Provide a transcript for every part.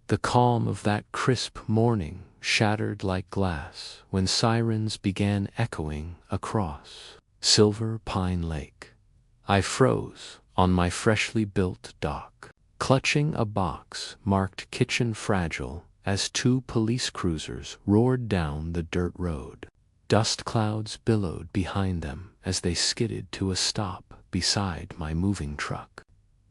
The calm of that crisp morning shattered like glass when sirens began echoing across Silver Pine Lake. I froze on my freshly built dock, clutching a box marked Kitchen Fragile as two police cruisers roared down the dirt road. Dust clouds billowed behind them as they skidded to a stop beside my moving truck.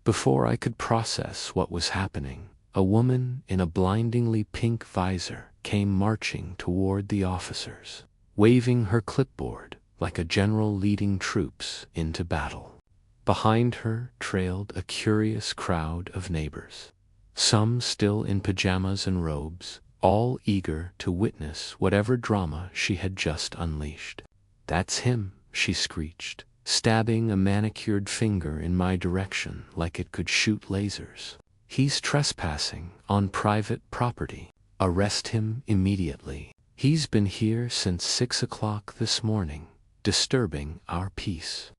Before I could process what was happening, a woman in a blindingly pink visor came marching toward the officers, waving her clipboard like a general leading troops into battle. Behind her trailed a curious crowd of neighbors, some still in pajamas and robes, all eager to witness whatever drama she had just unleashed. "That's him," she screeched, stabbing a manicured finger in my direction like it could shoot lasers. "He's trespassing on private property. Arrest him immediately. He's been here since 6 o'clock this morning, disturbing our peace."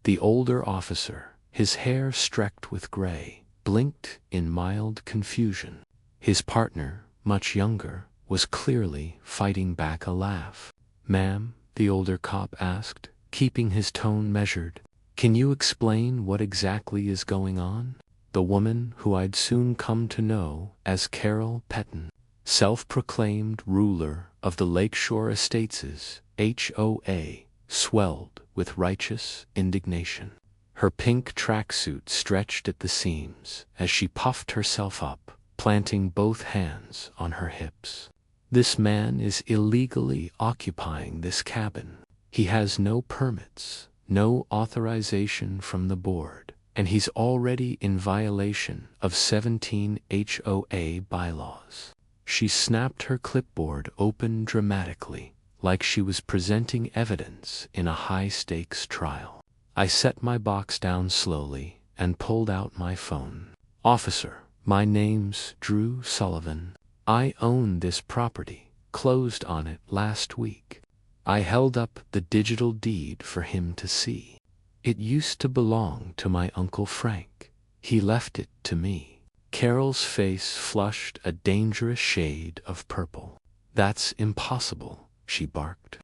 The older officer, his hair streaked with gray, blinked in mild confusion. His partner, much younger, was clearly fighting back a laugh. "Ma'am," the older cop asked, keeping his tone measured, "can you explain what exactly is going on?" The woman, who I'd soon come to know as Carol Petton, self-proclaimed ruler of the Lakeshore Estates' HOA, swelled with righteous indignation. Her pink tracksuit stretched at the seams as she puffed herself up, planting both hands on her hips. "This man is illegally occupying this cabin. He has no permits, no authorization from the board, and he's already in violation of 17 HOA bylaws." She snapped her clipboard open dramatically, like she was presenting evidence in a high-stakes trial. I set my box down slowly and pulled out my phone. "Officer, my name's Drew Sullivan. I own this property, closed on it last week." I held up the digital deed for him to see. "It used to belong to my Uncle Frank. He left it to me." Carol's face flushed a dangerous shade of purple. "That's impossible," she barked.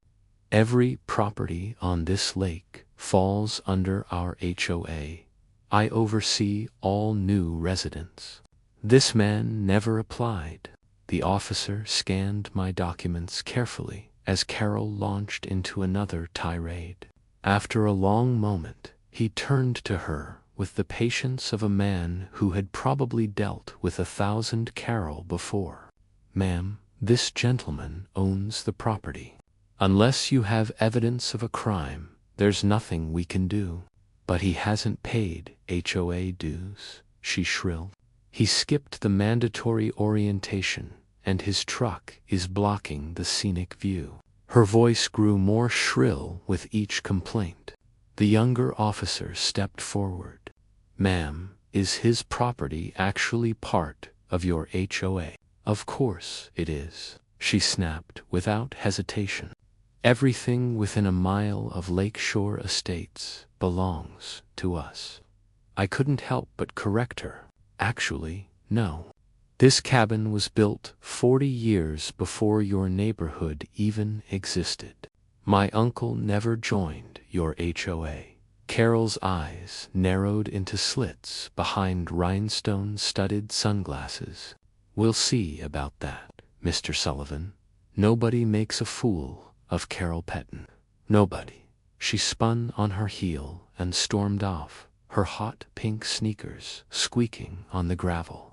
"Every property on this lake falls under our HOA. I oversee all new residents." "This man never applied." The officer scanned my documents carefully as Carol launched into another tirade. After a long moment, he turned to her with the patience of a man who had probably dealt with 1,000 Carol before. "Ma'am, this gentleman owns the property. Unless you have evidence of a crime, there's nothing we can do." "But he hasn't paid HOA dues," she shrilled. "He skipped the mandatory orientation, and his truck is blocking the scenic view." Her voice grew more shrill with each complaint. The younger officer stepped forward. "Ma'am, is his property actually part of your HOA?" "Of course it is," she snapped without hesitation. "Everything within a mile of Lakeshore Estates belongs to us." I couldn't help but correct her. "Actually, no. This cabin was built 40 years before your neighborhood even existed. My uncle never joined your HOA." Carol's eyes narrowed into slits behind rhinestone-studded sunglasses. "We'll see about that, Mr. Sullivan. Nobody makes a fool of Carol Petton. Nobody." She spun on her heel and stormed off, her hot pink sneakers squeaking on the gravel.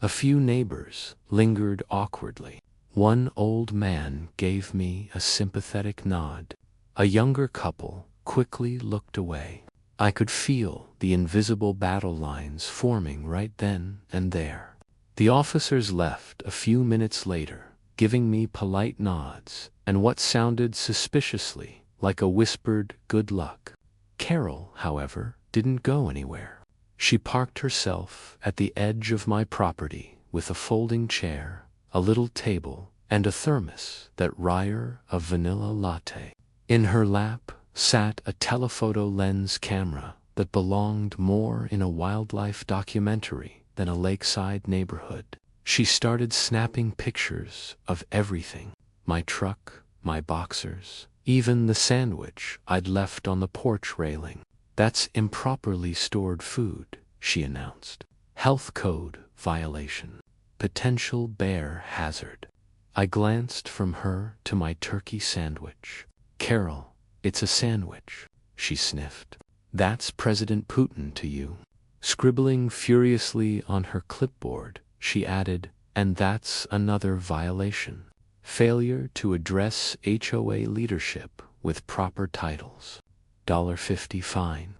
A few neighbors lingered awkwardly. One old man gave me a sympathetic nod. A younger couple quickly looked away. I could feel the invisible battle lines forming right then and there. The officers left a few minutes later, giving me polite nods and what sounded suspiciously like a whispered good luck. Carol, however, didn't go anywhere. She parked herself at the edge of my property with a folding chair, a little table, and a thermos that rire a vanilla latte. In her lap sat a telephoto lens camera that belonged more in a wildlife documentary than a lakeside neighborhood. She started snapping pictures of everything. My truck, my boxers, even the sandwich I'd left on the porch railing. "That's improperly stored food," she announced. "Health code violation. Potential bear hazard." I glanced from her to my turkey sandwich. "Carol, it's a sandwich," she sniffed. "That's President Putin to you." Scribbling furiously on her clipboard, she added, "And that's another violation. Failure to address HOA leadership with proper titles. $50 fine."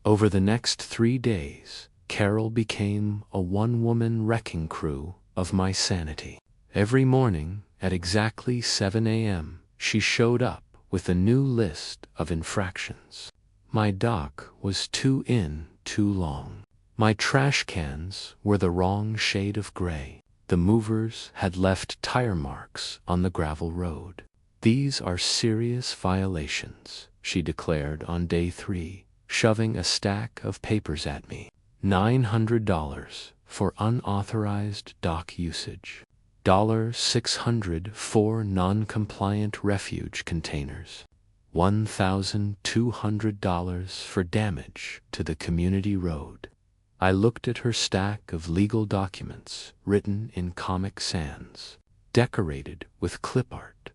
Over the next 3 days, Carol became a one-woman wrecking crew of my sanity. Every morning, at exactly 7 a.m., she showed up with a new list of infractions. My dock was too long. My trash cans were the wrong shade of gray. The movers had left tire marks on the gravel road. "These are serious violations," she declared on day 3, shoving a stack of papers at me. $900 for unauthorized dock usage. $600 for non-compliant refuge containers. $1,200 for damage to the community road. I looked at her stack of legal documents written in Comic Sans, decorated with clip art.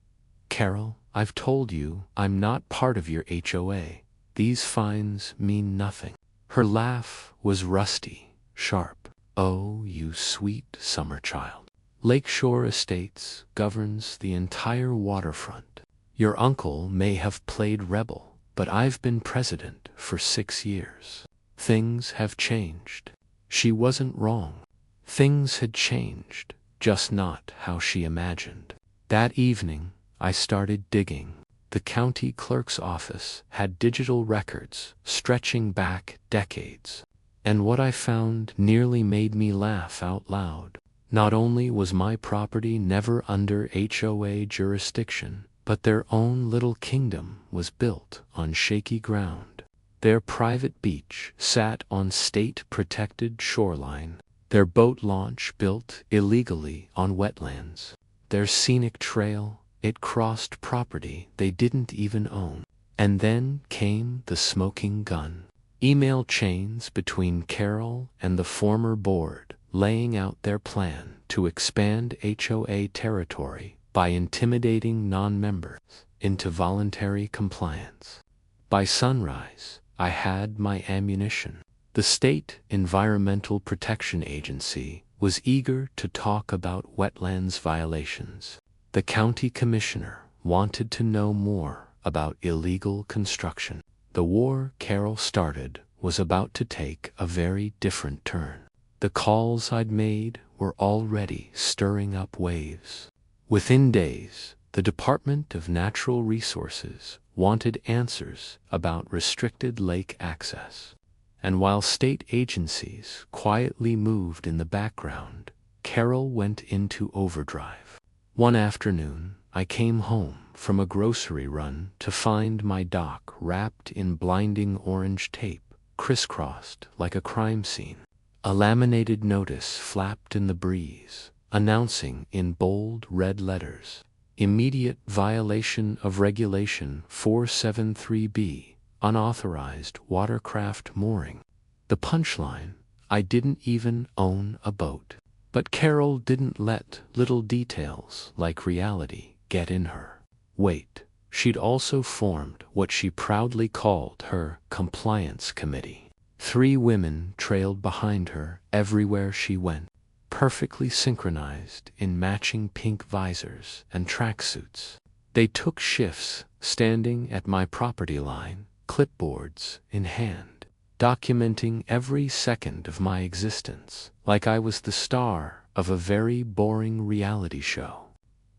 "Carol, I've told you I'm not part of your HOA. These fines mean nothing." Her laugh was rusty, sharp. "Oh, you sweet summer child. Lakeshore Estates governs the entire waterfront. Your uncle may have played rebel, but I've been president for 6 years. Things have changed." She wasn't wrong. Things had changed, just not how she imagined. That evening, I started digging. The county clerk's office had digital records stretching back decades. And what I found nearly made me laugh out loud. Not only was my property never under HOA jurisdiction, but their own little kingdom was built on shaky ground. Their private beach sat on state-protected shoreline. Their boat launch built illegally on wetlands. Their scenic trail, it crossed property they didn't even own. And then came the smoking gun. Email chains between Carol and the former board, laying out their plan to expand HOA territory by intimidating non-members into voluntary compliance. By sunrise, I had my ammunition. The State Environmental Protection Agency was eager to talk about wetlands violations. The county commissioner wanted to know more about illegal construction. The war Carol started was about to take a very different turn. The calls I'd made were already stirring up waves. Within days, the Department of Natural Resources wanted answers about restricted lake access. And while state agencies quietly moved in the background, Carol went into overdrive. One afternoon, I came home from a grocery run to find my dock wrapped in blinding orange tape, crisscrossed like a crime scene. A laminated notice flapped in the breeze, announcing in bold red letters, "Immediate violation of Regulation 473B, unauthorized watercraft mooring." The punchline: I didn't even own a boat. But Carol didn't let little details like reality get in her. Wait, she'd also formed what she proudly called her compliance committee. 3 women trailed behind her everywhere she went, perfectly synchronized in matching pink visors and tracksuits. They took shifts standing at my property line, clipboards in hand, documenting every second of my existence, like I was the star of a very boring reality show.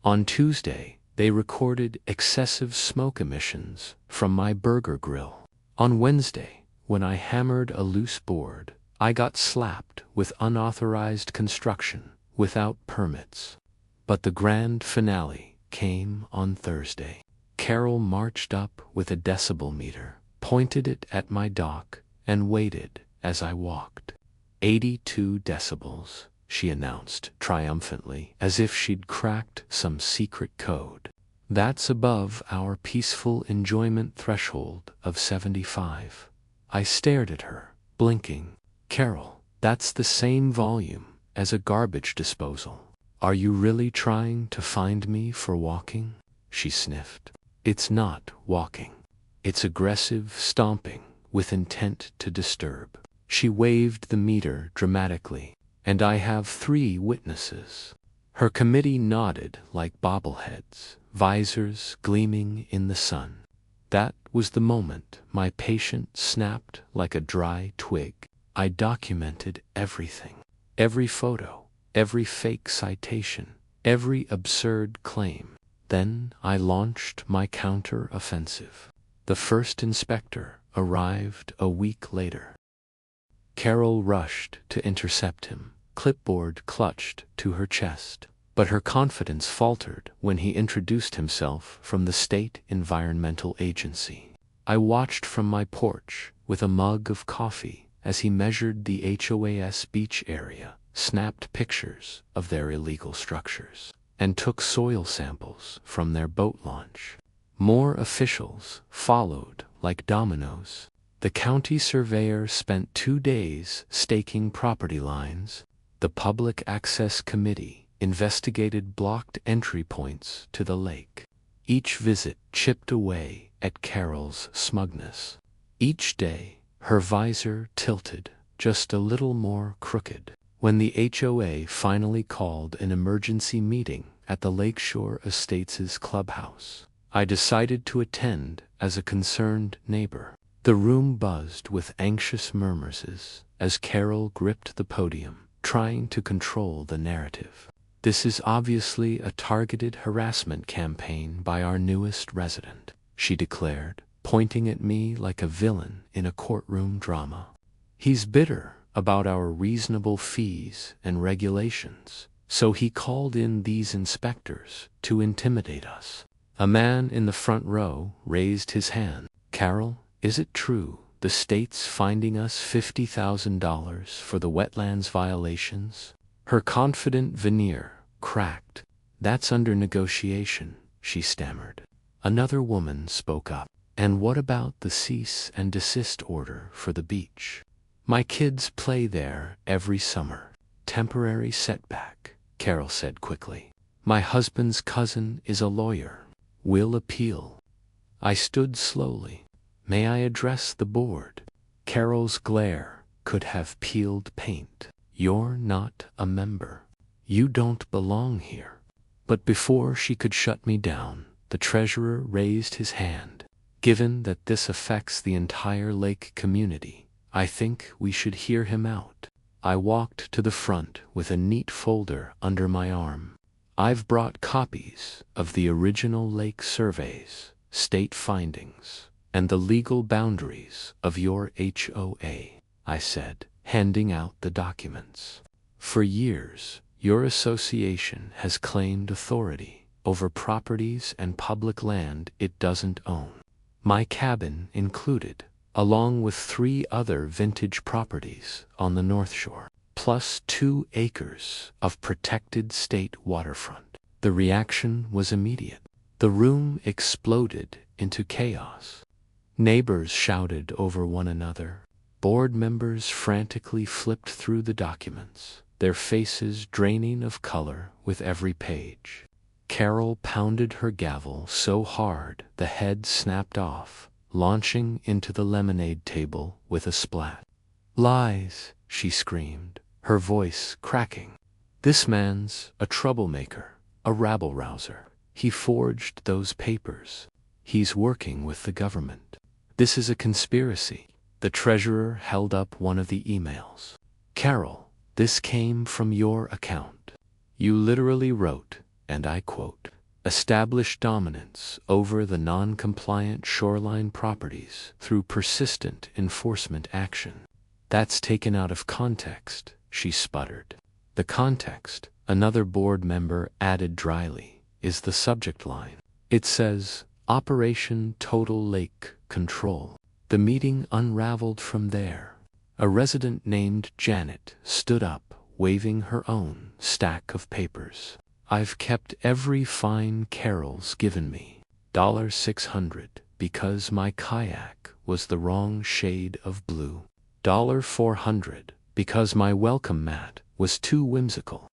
On Tuesday, they recorded excessive smoke emissions from my burger grill. On Wednesday, when I hammered a loose board, I got slapped with unauthorized construction without permits. But the grand finale came on Thursday. Carol marched up with a decibel meter, pointed it at my dock, and waited as I walked. 82 decibels. she announced triumphantly, as if she'd cracked some secret code. That's above our peaceful enjoyment threshold of 75. I stared at her, blinking. Carol, that's the same volume as a garbage disposal. Are you really trying to find me for walking? She sniffed. It's not walking. It's aggressive stomping with intent to disturb. She waved the meter dramatically. And I have 3 witnesses. Her committee nodded like bobbleheads, visors gleaming in the sun. That was the moment my patient snapped like a dry twig. I documented everything. Every photo, every fake citation, every absurd claim. Then I launched my counter-offensive. The first inspector arrived a week later. Carol rushed to intercept him, clipboard clutched to her chest. But her confidence faltered when he introduced himself from the State Environmental Agency. I watched from my porch with a mug of coffee as he measured the HOA's beach area, snapped pictures of their illegal structures, and took soil samples from their boat launch. More officials followed like dominoes. The county surveyor spent 2 days staking property lines. The Public Access Committee investigated blocked entry points to the lake. Each visit chipped away at Carol's smugness. Each day, her visor tilted just a little more crooked. When the HOA finally called an emergency meeting at the Lakeshore Estates' clubhouse, I decided to attend as a concerned neighbor. The room buzzed with anxious murmurs as Carol gripped the podium, trying to control the narrative. This is obviously a targeted harassment campaign by our newest resident, she declared, pointing at me like a villain in a courtroom drama. He's bitter about our reasonable fees and regulations, so he called in these inspectors to intimidate us. A man in the front row raised his hand. Carol, is it true the state's finding us $50,000 for the wetlands violations? Her confident veneer cracked. That's under negotiation, she stammered. Another woman spoke up. And what about the cease and desist order for the beach? My kids play there every summer. Temporary setback, Carol said quickly. My husband's cousin is a lawyer. We'll appeal. I stood slowly. May I address the board? Carol's glare could have peeled paint. You're not a member. You don't belong here. But before she could shut me down, the treasurer raised his hand. Given that this affects the entire lake community, I think we should hear him out. I walked to the front with a neat folder under my arm. I've brought copies of the original lake surveys, state findings, and the legal boundaries of your HOA, I said, handing out the documents. For years, your association has claimed authority over properties and public land it doesn't own. My cabin included, along with 3 other vintage properties on the North Shore, plus 2 acres of protected state waterfront. The reaction was immediate. The room exploded into chaos. Neighbors shouted over one another. Board members frantically flipped through the documents, their faces draining of color with every page. Carol pounded her gavel so hard the head snapped off, launching into the lemonade table with a splat. Lies, she screamed, her voice cracking. This man's a troublemaker, a rabble-rouser. He forged those papers. He's working with the government. This is a conspiracy. The treasurer held up one of the emails. Carol, this came from your account. You literally wrote, and I quote, "Establish dominance over the non-compliant shoreline properties through persistent enforcement action." That's taken out of context, she sputtered. The context, another board member added dryly, is the subject line. It says, Operation Total Lake Control. The meeting unraveled from there. A resident named Janet stood up, waving her own stack of papers. "I've kept every fine Carol's given me. $600 because my kayak was the wrong shade of blue. $400 because my welcome mat was too whimsical.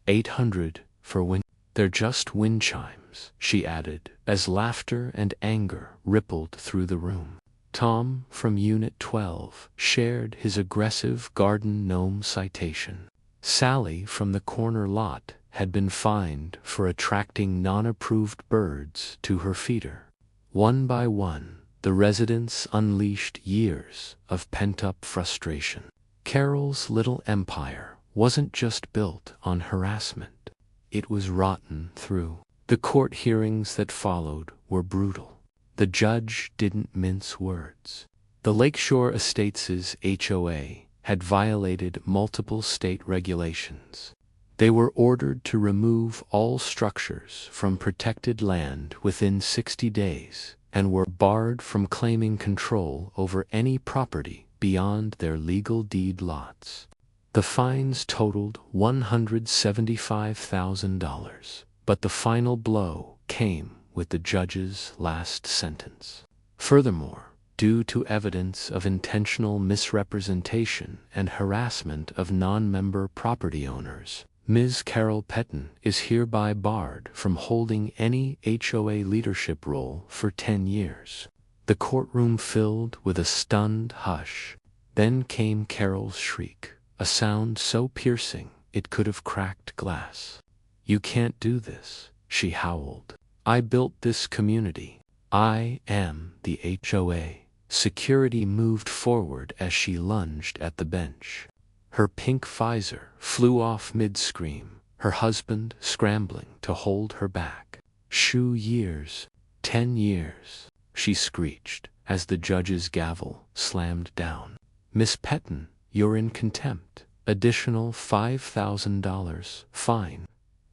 $800 for wind." "They're just wind chimes," she added, as laughter and anger rippled through the room. Tom from Unit 12 shared his aggressive garden gnome citation. Sally from the corner lot had been fined for attracting non-approved birds to her feeder. One by one, the residents unleashed years of pent-up frustration. Carol's little empire wasn't just built on harassment. It was rotten through. The court hearings that followed were brutal. The judge didn't mince words. The Lakeshore Estates' HOA had violated multiple state regulations. They were ordered to remove all structures from protected land within 60 days and were barred from claiming control over any property beyond their legal deed lots. The fines totaled $175,000, but the final blow came with the judge's last sentence. Furthermore, due to evidence of intentional misrepresentation and harassment of non-member property owners, Ms. Carol Petton is hereby barred from holding any HOA leadership role for 10 years. The courtroom filled with a stunned hush. Then came Carol's shriek, a sound so piercing it could have cracked glass. "You can't do this," she howled. "I built this community. I am the HOA." Security moved forward as she lunged at the bench. Her pink visor flew off mid-scream, her husband scrambling to hold her back. "Shoo years, 10 years, she screeched as the judge's gavel slammed down. "Miss Petton, you're in contempt. Additional $5,000 fine."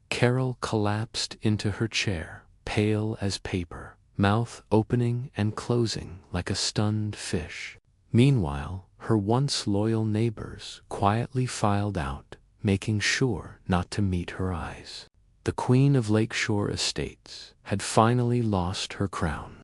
Carol collapsed into her chair, pale as paper, mouth opening and closing like a stunned fish. Meanwhile, her once loyal neighbors quietly filed out, making sure not to meet her eyes. The Queen of Lakeshore Estates had finally lost her crown.